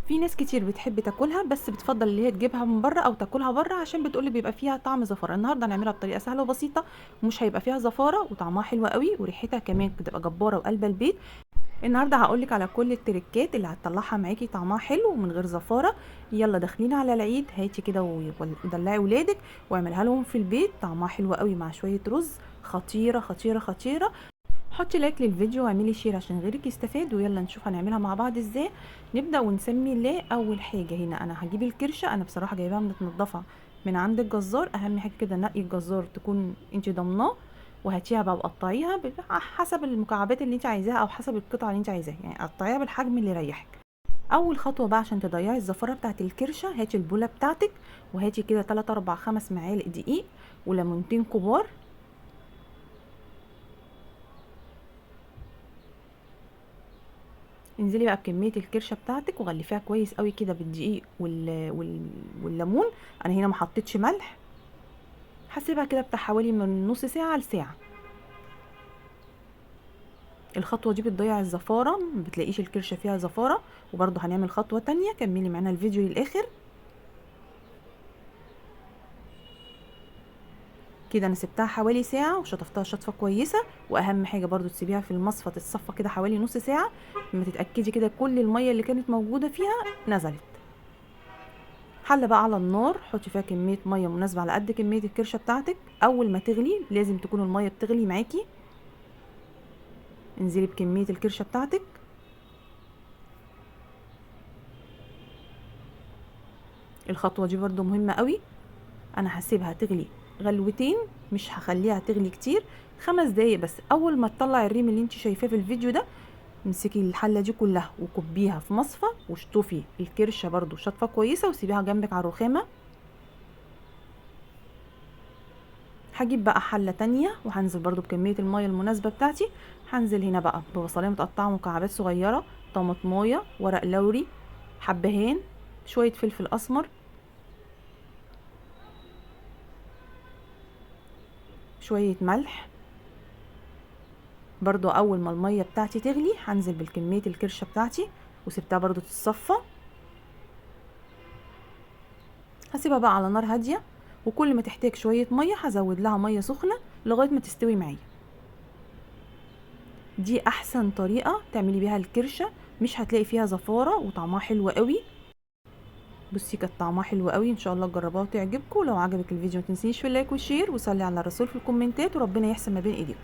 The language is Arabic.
في ناس كتير بتحب تاكلها بس بتفضل اللي هي تجيبها من بره او تاكلها بره عشان بتقولي بيبقى فيها طعم زفاره. النهارده هنعملها بطريقه سهله وبسيطه ومش هيبقى فيها زفاره وطعمها حلو قوي وريحتها كمان بتبقى جباره وقلب البيت. النهارده هقولك على كل التريكات اللي هتطلعها معاكي طعمها حلو ومن غير زفاره. يلا داخلين على العيد، هاتي كده ودلعي ولادك واعملها لهم في البيت، طعمها حلو قوي مع شويه رز. خطيره خطيره خطيره. حطي لايك للفيديو واعملي شير عشان غيرك يستفاد، ويلا نشوف هنعملها مع بعض ازاي. نبدا ونسمي الله. اول حاجه هنا انا هجيب الكرشه، انا بصراحه جايباها متنضفه من عند الجزار. اهم حاجه كده نقي الجزار تكون انت ضامناه، وهاتيها بقى وقطعيها حسب المكعبات اللي انت عايزاها او حسب القطعه اللي انت عايزاها، يعني قطعيها بالحجم اللي يريحك. اول خطوه بقى عشان تضيعي الزفاره بتاعه الكرشه، هاتي البوله بتاعتك وهاتي كده 3 4 5 معالق دقيق وليمونتين كبار. انزلي بقى بكميه الكرشه بتاعتك وغلفيها كويس قوي كده بالدقيق والليمون. انا هنا ما حطيتش ملح. هسيبها كده بتاع حوالي من نص ساعه لساعه. الخطوه دي بتضيع الزفاره، ما بتلاقيش الكرشه فيها زفاره. وبرده هنعمل خطوه تانية، كملي معانا الفيديو للاخر. كده انا سبتها حوالي ساعه وشطفتها شطفه كويسه. واهم حاجه برضو تسيبيها في المصفى تتصفى كده حوالي نص ساعه، لما تتاكدي كده كل الميه اللي كانت موجوده فيها نزلت. حله بقى على النار، حطي فيها كميه ميه مناسبه على قد كميه الكرشه بتاعتك. اول ما تغلي لازم تكون الميه بتغلي معاكي. انزلي بكميه الكرشه بتاعتك. الخطوه دي برضو مهمه قوي. انا هسيبها تغلي غلوتين، مش هخليها تغلي كتير. 5 دقايق بس. اول ما تطلع الريم اللي انت شايفاه في الفيديو ده، امسكي الحله دي كلها وكبيها في مصفى واشطفي الكرشه برضو شطفه كويسه وسيبيها جنبك على الرخامه. هجيب بقى حله تانية وهنزل برضو بكميه الميه المناسبه بتاعتي. هنزل هنا بقى ببصلايه متقطعه مكعبات صغيره، طماطمايه، ورق لوري، حبهان، شويه فلفل اسمر، شويه ملح. برضو اول ما الميه بتاعتي تغلي هنزل بالكميه الكرشه بتاعتي وسبتها برضو تتصفى. هسيبها بقى على نار هاديه، وكل ما تحتاج شويه ميه هزود لها ميه سخنه لغايه ما تستوي معايا. دي احسن طريقه تعملي بيها الكرشه، مش هتلاقي فيها زفاره وطعمها حلو قوي. بصي كانت طعمها حلو قوي، ان شاء الله تجربوها وتعجبكم. لو عجبك الفيديو ما تنسيش في اللايك والشير، وصلي على الرسول في الكومنتات، وربنا يحسن ما بين ايديكم.